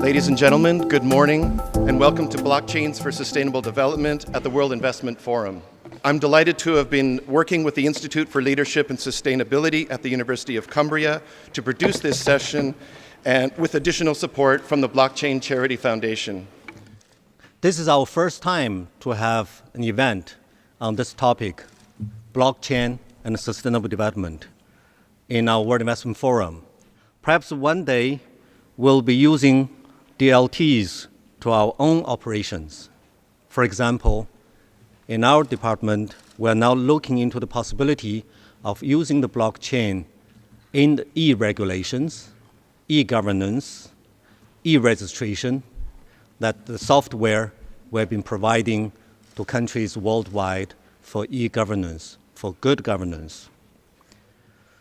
Ladies and gentlemen, good morning, and welcome to Blockchains for Sustainable Development at the World Investment Forum. I'm delighted to have been working with the Institute for Leadership and Sustainability at the University of Cumbria to produce this session, and with additional support from the Blockchain Charity Foundation. This is our first time to have an event on this topic, blockchain and sustainable development, in our World Investment Forum. Perhaps one day we'll be using DLTs to our own operations. For example, in our department, we're now looking into the possibility of using the blockchain in the e-regulations, e-governance, e-registration, that the software we've been providing to countries worldwide for e-governance, for good governance.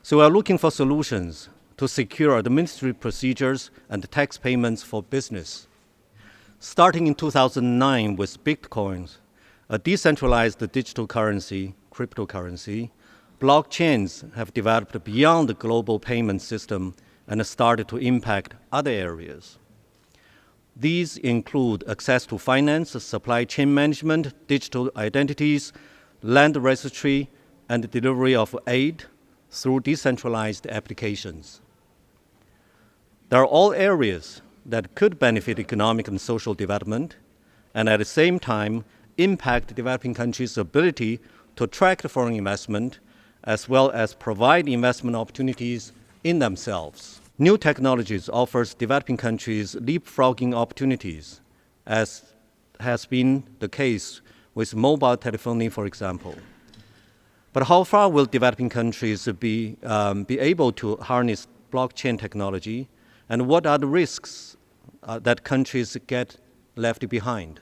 So we're looking for solutions to secure administrative procedures and tax payments for business. Starting in 2009 with Bitcoin, a decentralized digital currency, cryptocurrency, blockchains have developed beyond the global payment system and started to impact other areas. These include access to finance, supply chain management, digital identities, land registry, and delivery of aid through decentralized applications. They are all areas that could benefit economic and social development, and at the same time impact developing countries' ability to attract foreign investment, as well as provide investment opportunities in themselves. New technologies offers developing countries leapfrogging opportunities, as has been the case with mobile telephony, for example. But how far will developing countries be able to harness blockchain technology, and what are the risks that countries get left behind?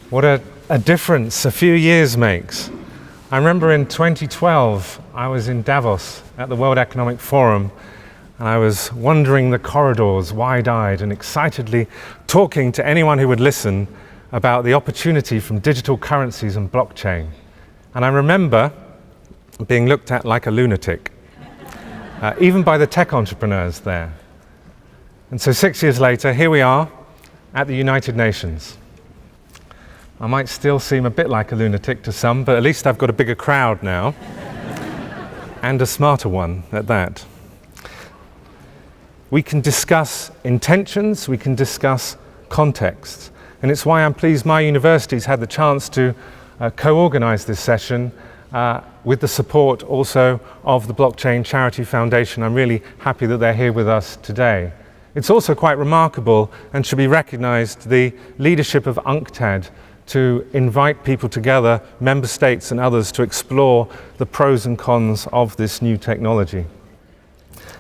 What a difference a few years makes. I remember in 2012, I was in Davos at the World Economic Forum, and I was wandering the corridors wide-eyed and excitedly talking to anyone who would listen about the opportunity from digital currencies and blockchain. And I remember being looked at like a lunatic, even by the tech entrepreneurs there. And so 6 years later, here we are at the United Nations. I might still seem a bit like a lunatic to some, but at least I've got a bigger crowd now, and a smarter one at that. We can discuss intentions, we can discuss contexts, and it's why I'm pleased my university's had the chance to co-organize this session with the support also of the Blockchain Charity Foundation. I'm really happy that they're here with us today. It's also quite remarkable and should be recognized the leadership of UNCTAD to invite people together, member states and others, to explore the pros and cons of this new technology.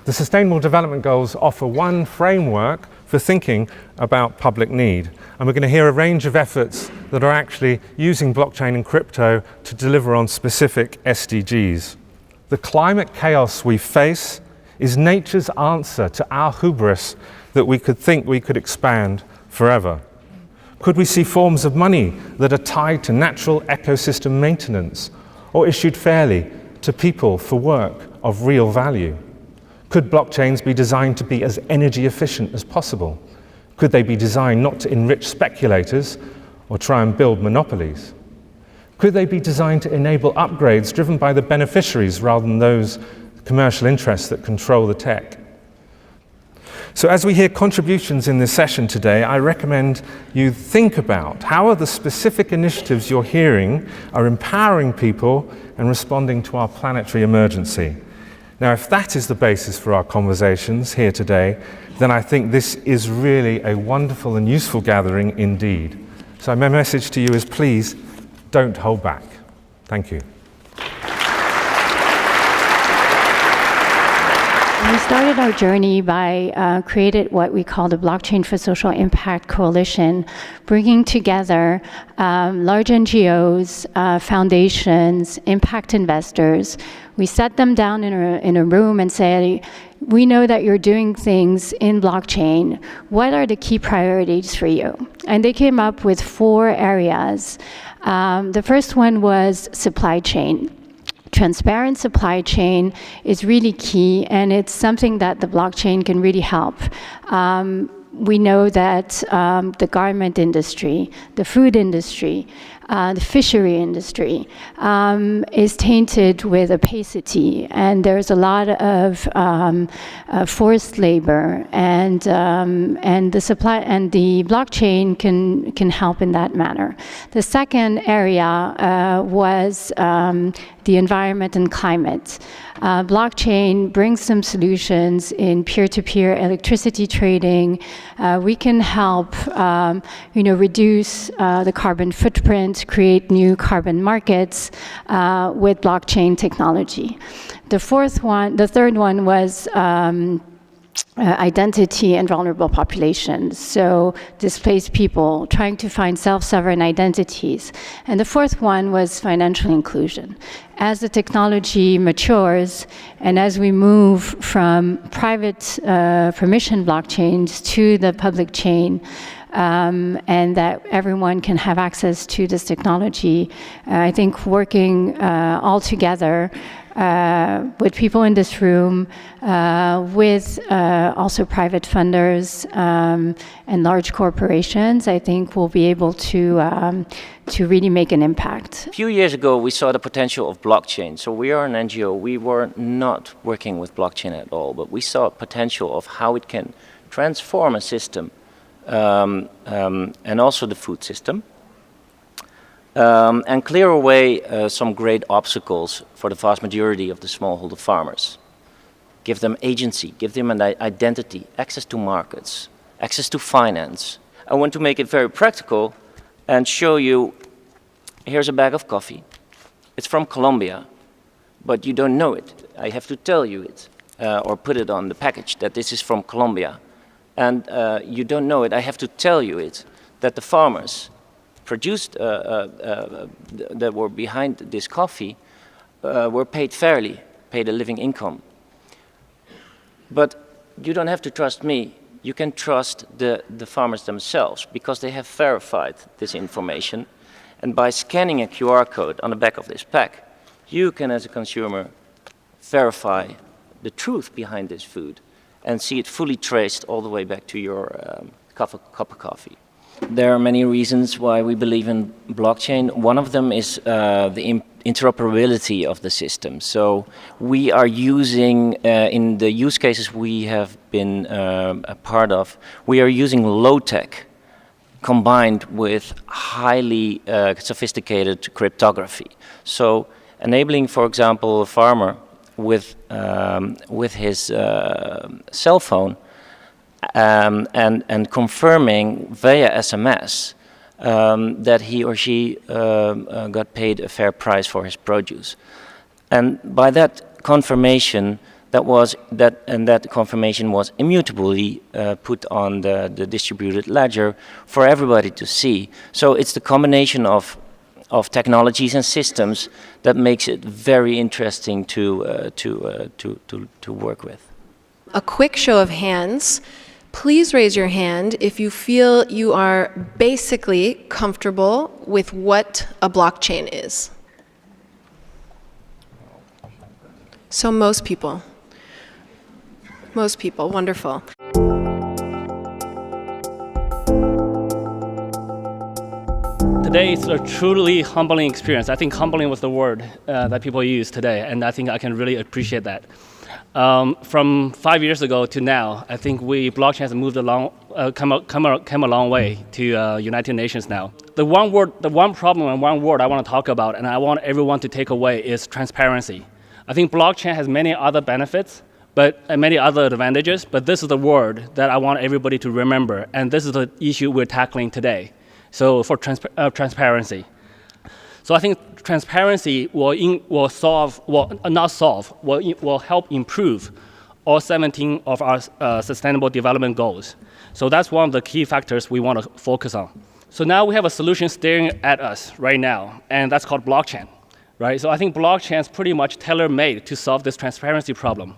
The Sustainable Development Goals offer one framework for thinking about public need. And we're going to hear a range of efforts that are actually using blockchain and crypto to deliver on specific SDGs. The climate chaos we face is nature's answer to our hubris that we could think we could expand forever. Could we see forms of money that are tied to natural ecosystem maintenance or issued fairly to people for work of real value? Could blockchains be designed to be as energy efficient as possible? Could they be designed not to enrich speculators or try and build monopolies? Could they be designed to enable upgrades driven by the beneficiaries rather than those commercial interests that control the tech? So as we hear contributions in this session today, I recommend you think about how are the specific initiatives you're hearing are empowering people and responding to our planetary emergency. Now, if that is the basis for our conversations here today, then I think this is really a wonderful and useful gathering indeed. So my message to you is, please don't hold back. Thank you. We started our journey by created what we call the Blockchain for Social Impact Coalition, bringing together large NGOs, foundations, impact investors. We sat them down in a room and said, we know that you're doing things in blockchain. What are the key priorities for you? And they came up with 4 areas. The first one was supply chain. Transparent supply chain is really key, and it's something that the blockchain can really help. we know that the garment industry, the food industry, the fishery industry is tainted with opacity, and there's a lot of forced labor, and the supply and the blockchain can help in that manner. The second area was the environment and climate. Blockchain brings some solutions in peer-to-peer electricity trading. We can help, reduce the carbon footprint, create new carbon markets with blockchain technology. The third one was identity and vulnerable populations, so displaced people trying to find self-sovereign identities. And the fourth one was financial inclusion. As the technology matures and as we move from private permission blockchains to the public chain, and that everyone can have access to this technology, I think working all together with people in this room, with also private funders and large corporations, I think we'll be able to really make an impact. A few years ago, we saw the potential of blockchain. So we are an NGO. We were not working with blockchain at all, but we saw potential of how it can transform a system, and also the food system. And clear away some great obstacles for the vast majority of the smallholder farmers. Give them agency, give them an identity, access to markets, access to finance. I want to make it very practical and show you, here's a bag of coffee. It's from Colombia, but you don't know it. I have to tell you it, or put it on the package that this is from Colombia. And you don't know it, I have to tell you it, that the farmers produced that were behind this coffee were paid fairly, paid a living income. But you don't have to trust me, you can trust the farmers themselves, because they have verified this information. And by scanning a QR code on the back of this pack, you can, as a consumer, verify the truth behind this food and see it fully traced all the way back to your cup of coffee. There are many reasons why we believe in blockchain. One of them is the interoperability of the system. So we are using, in the use cases we have been a part of, we are using low-tech combined with highly sophisticated cryptography. So enabling, for example, a farmer with his cell phone and confirming via SMS that he or she got paid a fair price for his produce. And by that confirmation, that confirmation was immutably put on the distributed ledger for everybody to see. So it's the combination of technologies and systems that makes it very interesting to work with. A quick show of hands. Please raise your hand if you feel you are basically comfortable with what a blockchain is. So most people, wonderful. Today is a truly humbling experience. I think humbling was the word that people use today, and I think I can really appreciate that. From 5 years ago to now, I think blockchain has moved along, come a long way to United Nations now. The one problem and one word I want to talk about, and I want everyone to take away, is transparency. I think blockchain has many other benefits, and many other advantages, but this is the word that I want everybody to remember, and this is the issue we're tackling today. So for transparency. So I think transparency will help improve all 17 of our sustainable development goals. So that's one of the key factors we want to focus on. So now we have a solution staring at us right now, and that's called blockchain, right? So I think blockchain is pretty much tailor-made to solve this transparency problem.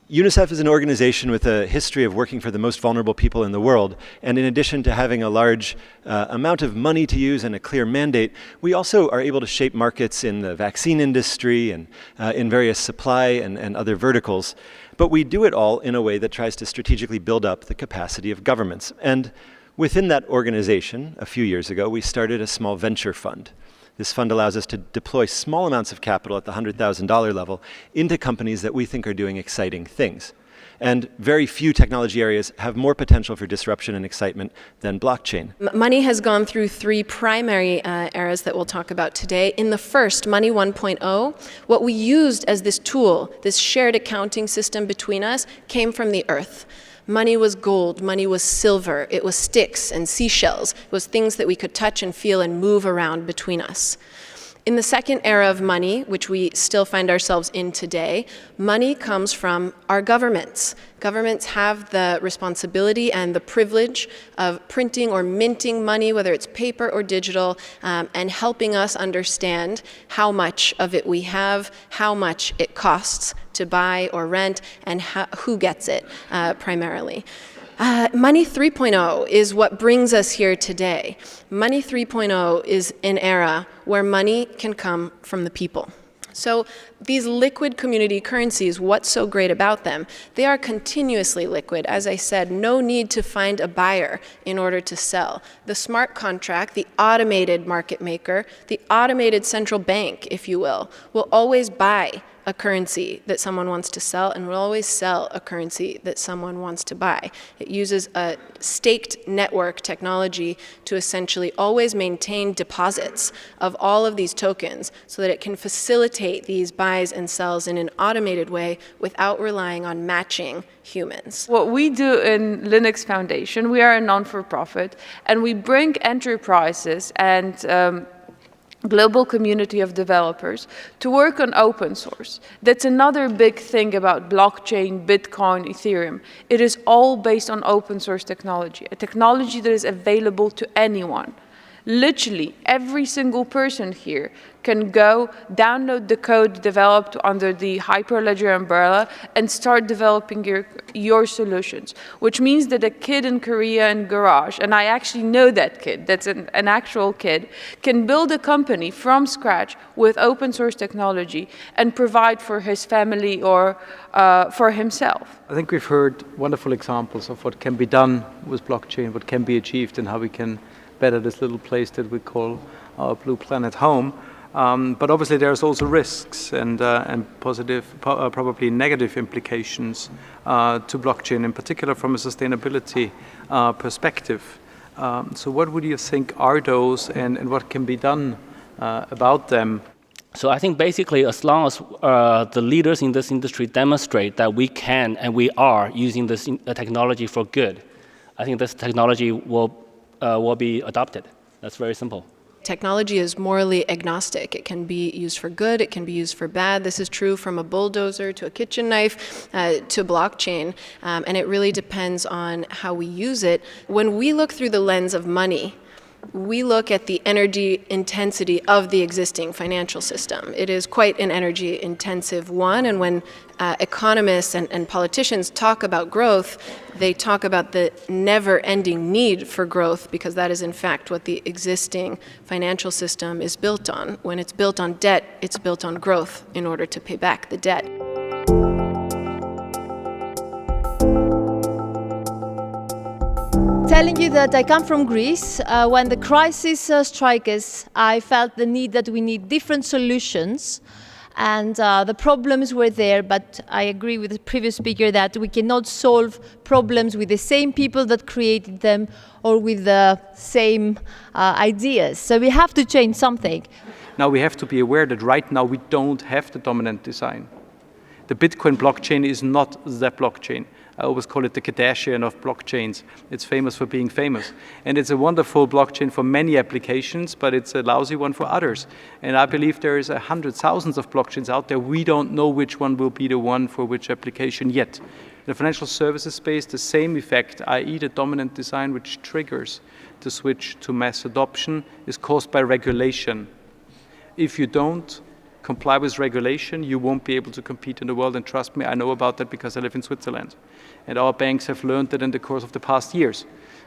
UNICEF is an organization with a history of working for the most vulnerable people in the world, and in addition to having a large amount of money to use and a clear mandate, we also are able to shape markets in the vaccine industry and in various supply and other verticals. But we do it all in a way that tries to strategically build up the capacity of governments. And within that organization, a few years ago, we started a small venture fund. This fund allows us to deploy small amounts of capital at the $100,000 level into companies that we think are doing exciting things. And very few technology areas have more potential for disruption and excitement than blockchain. Money has gone through three primary eras that we'll talk about today. In the first, Money 1.0, what we used as this tool, this shared accounting system between us, came from the earth. Money was gold, money was silver, it was sticks and seashells, it was things that we could touch and feel and move around between us. In the second era of money, which we still find ourselves in today, money comes from our governments. Governments have the responsibility and the privilege of printing or minting money, whether it's paper or digital, and helping us understand how much of it we have, how much it costs to buy or rent, and who gets it primarily. Money 3.0 is what brings us here today. Money 3.0 is an era where money can come from the people. So these liquid community currencies, what's so great about them? They are continuously liquid. As I said, no need to find a buyer in order to sell. The smart contract, the automated market maker, the automated central bank, if you will always buy a currency that someone wants to sell and will always sell a currency that someone wants to buy. It uses a staked network technology to essentially always maintain deposits of all of these tokens so that it can facilitate these buys and sells in an automated way without relying on matching humans. What we do in Linux Foundation, we are a non-for-profit, and we bring enterprises and global community of developers to work on open source. That's another big thing about blockchain, Bitcoin, Ethereum. It is all based on open source technology, a technology that is available to anyone. Literally, every single person here can go download the code developed under the Hyperledger umbrella and start developing your solutions, which means that a kid in Korea in garage, and I actually know that kid, that's an actual kid, can build a company from scratch with open source technology and provide for his family or for himself. I think we've heard wonderful examples of what can be done with blockchain, what can be achieved, and how we can better this little place that we call our blue planet home. But obviously there's also risks and positive, probably negative implications to blockchain, in particular from a sustainability perspective. So what would you think are those, and what can be done about them? So I think basically as long as the leaders in this industry demonstrate that we can and we are using this technology for good, I think this technology will be adopted. That's very simple. Technology is morally agnostic. It can be used for good, it can be used for bad. This is true from a bulldozer to a kitchen knife to blockchain, and it really depends on how we use it. When we look through the lens of money, we look at the energy intensity of the existing financial system. It is quite an energy intensive one, and when economists and politicians talk about growth, they talk about the never-ending need for growth, because that is in fact what the existing financial system is built on. When it's built on debt, it's built on growth in order to pay back the debt. Telling you that I come from Greece. When the crisis struck us, I felt the need that we need different solutions, and the problems were there, but I agree with the previous speaker that we cannot solve problems with the same people that created them or with the same ideas. So we have to change something. Now we have to be aware that right now we don't have the dominant design. The Bitcoin blockchain is not the blockchain. I always call it the Kardashian of blockchains. It's famous for being famous. And it's a wonderful blockchain for many applications, but it's a lousy one for others. And I believe there is thousands of blockchains out there. We don't know which one will be the one for which application yet. In the financial services space, the same effect, i.e. the dominant design which triggers the switch to mass adoption, is caused by regulation. If you don't comply with regulation, you won't be able to compete in the world. And trust me, I know about that because I live in Switzerland. And our banks have learned that in the course of the past years.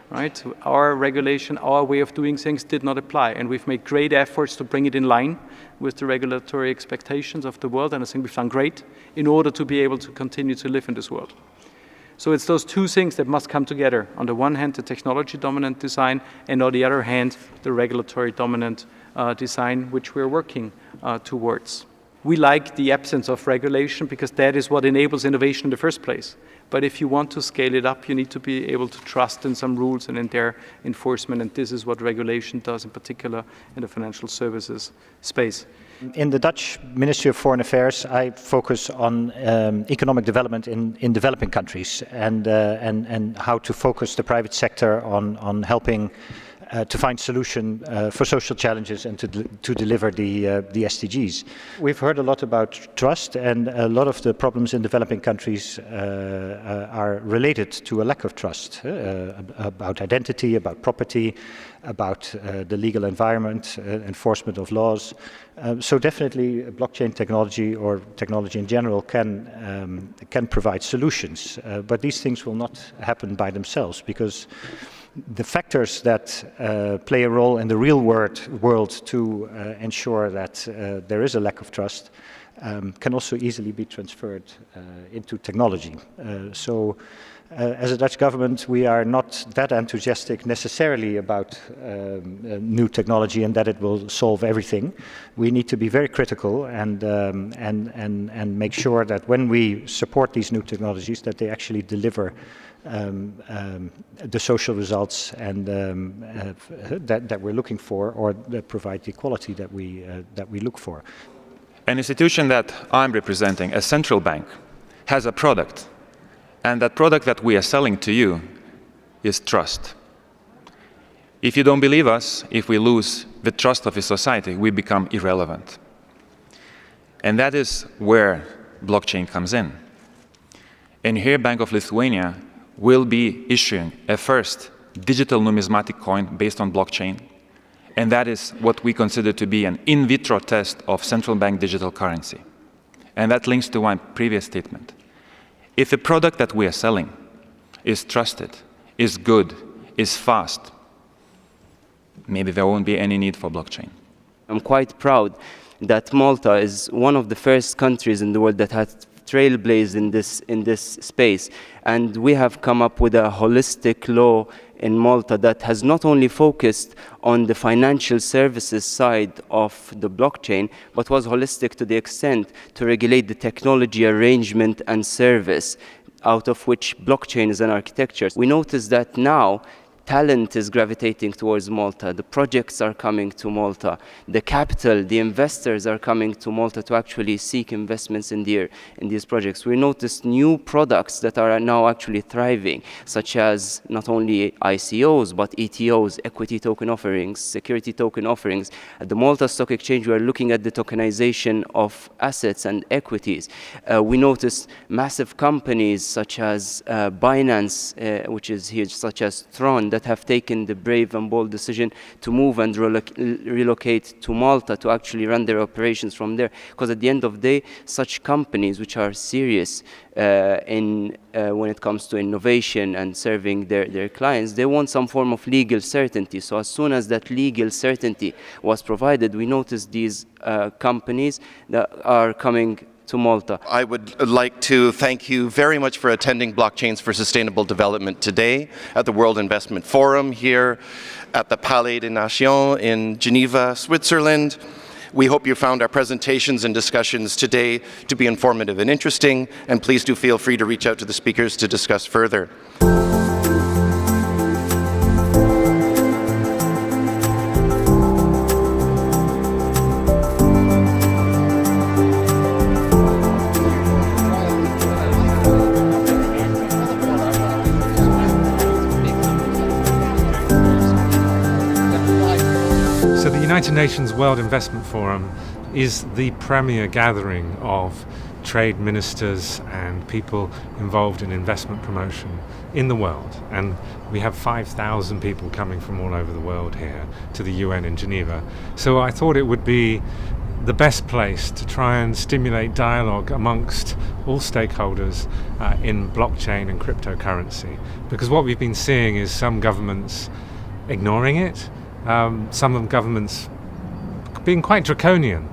Right? Our regulation, our way of doing things did not apply. And we've made great efforts to bring it in line with the regulatory expectations of the world. And I think we've done great in order to be able to continue to live in this world. So it's those two things that must come together. On the one hand, the technology-dominant design, and on the other hand, the regulatory-dominant design, which we're working towards. We like the absence of regulation because that is what enables innovation in the first place. But if you want to scale it up, you need to be able to trust in some rules and in their enforcement, and this is what regulation does, in particular in the financial services space. In the Dutch Ministry of Foreign Affairs, I focus on economic development in developing countries and how to focus the private sector on helping to find solutions for social challenges and to deliver the SDGs. We've heard a lot about trust, and a lot of the problems in developing countries are related to a lack of trust about identity, about property, about the legal environment, enforcement of laws. So definitely blockchain technology or technology in general can provide solutions, but these things will not happen by themselves because the factors that play a role in the real world to ensure that there is a lack of trust can also easily be transferred into technology. So as a Dutch government, we are not that enthusiastic necessarily about new technology and that it will solve everything. We need to be very critical and make sure that when we support these new technologies, that they actually deliver the social results and that we're looking for, or that provide the quality that we look for. An institution that I'm representing, a central bank, has a product, and that product that we are selling to you is trust. If you don't believe us, if we lose the trust of a society, we become irrelevant. And that is where blockchain comes in. And here Bank of Lithuania will be issuing a first digital numismatic coin based on blockchain. And that is what we consider to be an in vitro test of central bank digital currency. And that links to my previous statement. If the product that we are selling is trusted, is good, is fast, maybe there won't be any need for blockchain. I'm quite proud that Malta is one of the first countries in the world that has trailblazed in this space, and we have come up with a holistic law in Malta that has not only focused on the financial services side of the blockchain, but was holistic to the extent to regulate the technology arrangement and service, out of which blockchain is an architecture. We notice that now talent is gravitating towards Malta, the projects are coming to Malta, the capital, the investors are coming to Malta to actually seek investments in these projects. We noticed new products that are now actually thriving, such as not only ICOs, but ETOs, equity token offerings, security token offerings. At the Malta Stock Exchange, we are looking at the tokenization of assets and equities. We noticed massive companies such as Binance, which is huge, such as Tron, that have taken the brave and bold decision to move and relocate to Malta to actually run their operations from there. Because at the end of the day, such companies which are serious when it comes to innovation and serving their clients, they want some form of legal certainty. So as soon as that legal certainty was provided, we noticed these companies that are coming to Malta. I would like to thank you very much for attending Blockchains for Sustainable Development today at the World Investment Forum here at the Palais des Nations in Geneva, Switzerland. We hope you found our presentations and discussions today to be informative and interesting, and please do feel free to reach out to the speakers to discuss further. So the United Nations World Investment Forum is the premier gathering of trade ministers and people involved in investment promotion in the world. And we have 5,000 people coming from all over the world here to the UN in Geneva. So I thought it would be the best place to try and stimulate dialogue amongst all stakeholders in blockchain and cryptocurrency. Because what we've been seeing is some governments ignoring it, some governments being quite draconian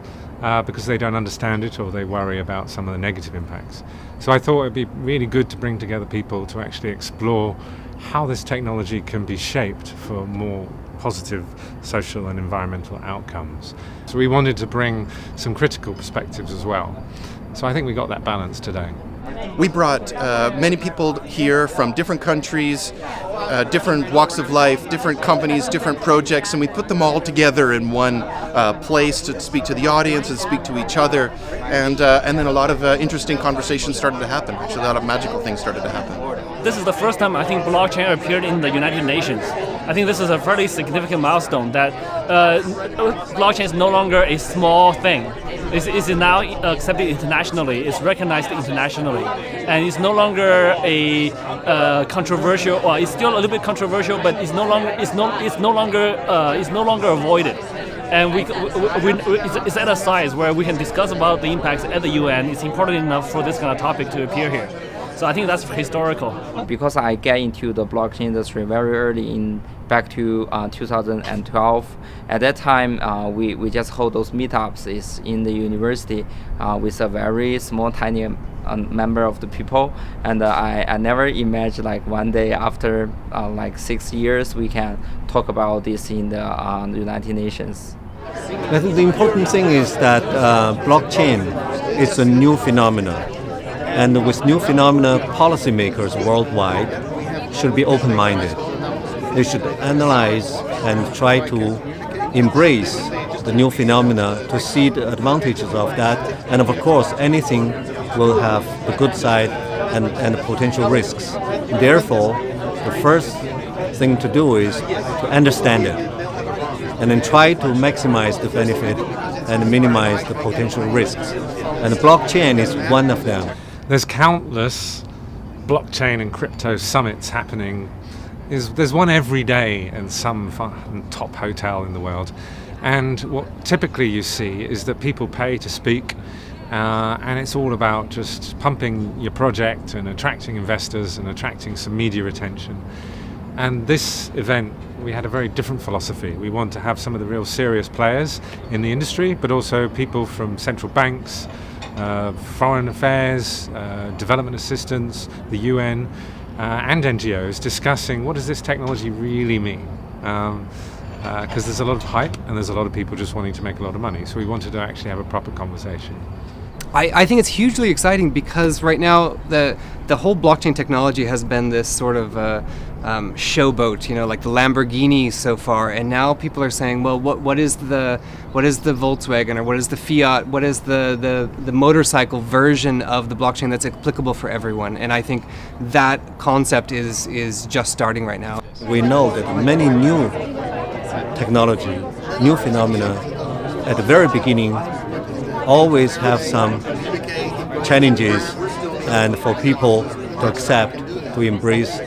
because they don't understand it or they worry about some of the negative impacts. So I thought it would be really good to bring together people to actually explore how this technology can be shaped for more positive social and environmental outcomes. So we wanted to bring some critical perspectives as well. So I think we got that balance today. We brought many people here from different countries, different walks of life, different companies, different projects, and we put them all together in one place to speak to the audience and speak to each other. And then a lot of interesting conversations started to happen. Actually, a lot of magical things started to happen. This is the first time I think blockchain appeared in the United Nations. I think this is a fairly significant milestone that blockchain is no longer a small thing. It's now accepted internationally. It's recognized internationally, and it's no longer a controversial. Or it's still a little bit controversial, but it's no longer avoided. And it's at a size where we can discuss about the impacts at the UN. It's important enough for this kind of topic to appear here. So I think that's historical. Because I get into the blockchain industry very early back to 2012. At that time, we just hold those meetups is in the university with a very small, tiny member of the people. And I never imagined like one day after like 6 years, we can talk about this in the United Nations. I think the important thing is that blockchain is a new phenomenon. And with new phenomena, policymakers worldwide should be open-minded. They should analyze and try to embrace the new phenomena to see the advantages of that. And of course, anything will have the good side and potential risks. Therefore, the first thing to do is to understand it and then try to maximize the benefit and minimize the potential risks. And the blockchain is one of them. There's countless blockchain and crypto summits happening. There's one every day in some top hotel in the world. And what typically you see is that people pay to speak, and it's all about just pumping your project and attracting investors and attracting some media attention. And this event, we had a very different philosophy. We want to have some of the real serious players in the industry, but also people from central banks, foreign affairs, development assistance, the UN, and NGOs discussing what does this technology really mean? Because there's a lot of hype and there's a lot of people just wanting to make a lot of money. So we wanted to actually have a proper conversation. I think it's hugely exciting because right now the whole blockchain technology has been this sort of showboat, like the Lamborghini so far, and now people are saying, well, what is the Volkswagen, or what is the Fiat, what is the motorcycle version of the blockchain that's applicable for everyone? And I think that concept is just starting right now. We know that many new technology, new phenomena, at the very beginning always have some challenges, and for people to accept, to embrace,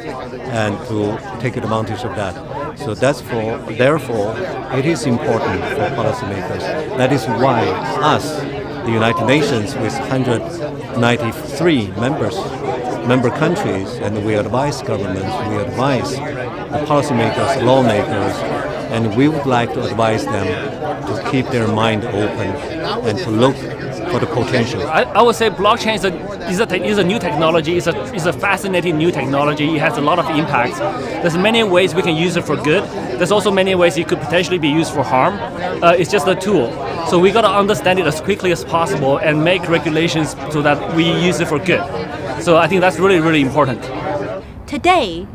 and to take advantage of that. So therefore, it is important for policymakers. That is why us, the United Nations, with 193 member countries, and we advise governments, we advise the policymakers, lawmakers, and we would like to advise them to keep their mind open and to look for the potential. I would say blockchain is a new technology. It's a fascinating new technology. It has a lot of impacts. There's many ways we can use it for good. There's also many ways it could potentially be used for harm. It's just a tool. So we got to understand it as quickly as possible and make regulations so that we use it for good. So I think that's really, really important. Today,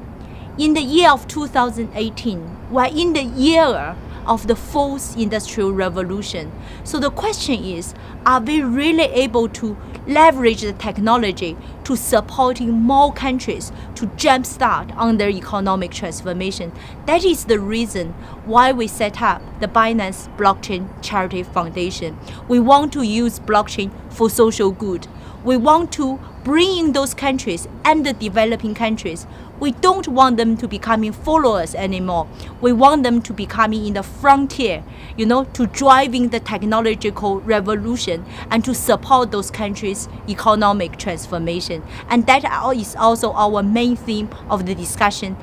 in the year of 2018, we're in the year of the fourth industrial revolution. So the question is, are we really able to leverage the technology to supporting more countries to jumpstart on their economic transformation? That is the reason why we set up the Binance Blockchain Charity Foundation. We want to use blockchain for social good. We want to bringing those countries and the developing countries. We don't want them to becoming followers anymore. We want them to becoming in the frontier, to driving the technological revolution and to support those countries' economic transformation. And that is also our main theme of the discussion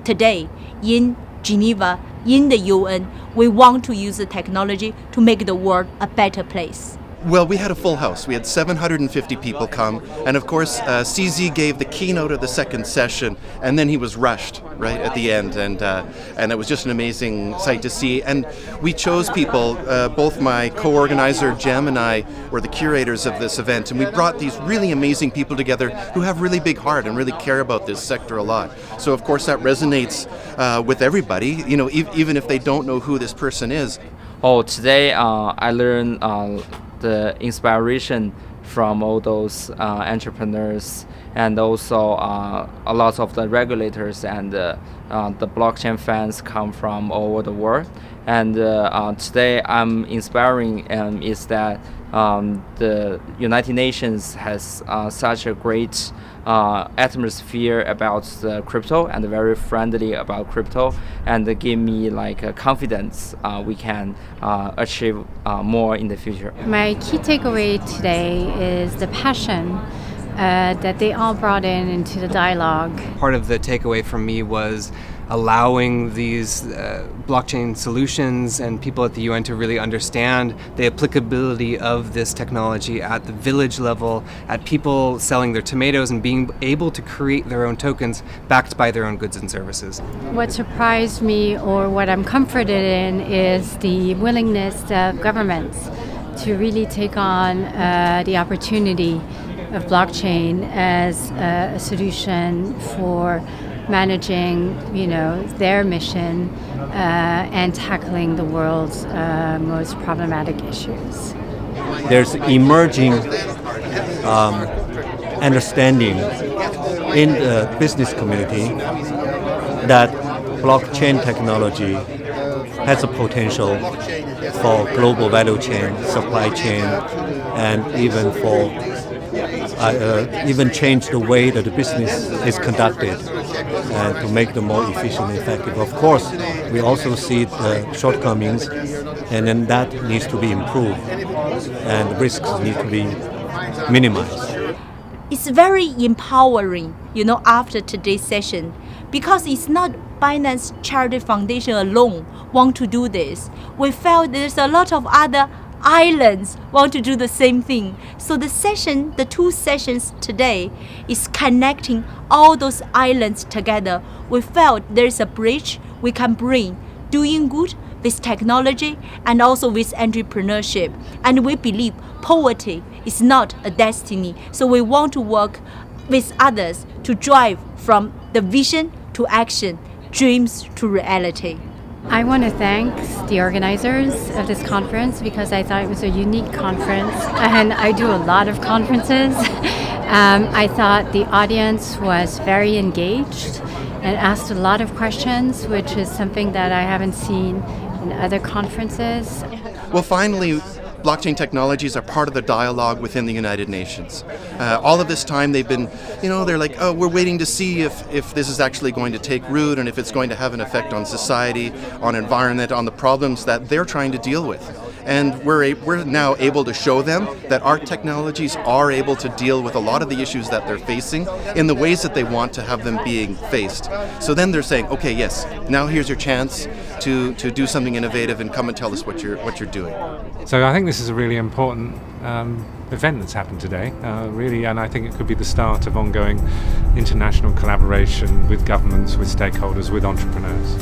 today in Geneva, in the UN. We want to use the technology to make the world a better place. Well, we had a full house. We had 750 people come, and of course, CZ gave the keynote of the second session, and then he was rushed right at the end, and it was just an amazing sight to see. And we chose people. Both my co-organizer Jem and I were the curators of this event, and we brought these really amazing people together who have really big heart and really care about this sector a lot. So, of course, that resonates with everybody. Even if they don't know who this person is. Oh, today I learned the inspiration from all those entrepreneurs and also a lot of the regulators and the blockchain fans come from all over the world. And today I'm inspiring is that the United Nations has such a great atmosphere about the crypto and very friendly about crypto, and give me confidence we can achieve more in the future. My key takeaway today is the passion that they all brought into the dialogue. Part of the takeaway from me was allowing these blockchain solutions and people at the UN to really understand the applicability of this technology at the village level, at people selling their tomatoes and being able to create their own tokens backed by their own goods and services. What surprised me, or what I'm comforted in, is the willingness of governments to really take on the opportunity of blockchain as a solution for managing, their mission and tackling the world's most problematic issues. There's emerging understanding in the business community that blockchain technology has a potential for global value chain, supply chain, and even for even change the way that the business is conducted and to make them more efficient and effective. Of course, we also see the shortcomings, and then that needs to be improved and the risks need to be minimized. It's very empowering, after today's session, because it's not Binance Charity Foundation alone want to do this. We felt there's a lot of other islands want to do the same thing. So the two sessions today is connecting all those islands together. We felt there's a bridge we can bring doing good with technology and also with entrepreneurship. And we believe poverty is not a destiny. So we want to work with others to drive from the vision to action, dreams to reality. I want to thank the organizers of this conference because I thought it was a unique conference, and I do a lot of conferences. I thought the audience was very engaged and asked a lot of questions, which is something that I haven't seen in other conferences. Well, finally, blockchain technologies are part of the dialogue within the United Nations. All of this time they've been, they're like, oh, we're waiting to see if this is actually going to take root and if it's going to have an effect on society, on environment, on the problems that they're trying to deal with. And we're now able to show them that our technologies are able to deal with a lot of the issues that they're facing in the ways that they want to have them being faced. So then they're saying, okay, yes, now here's your chance to do something innovative and come and tell us what you're doing. So I think this is a really important event that's happened today, really, and I think it could be the start of ongoing international collaboration with governments, with stakeholders, with entrepreneurs.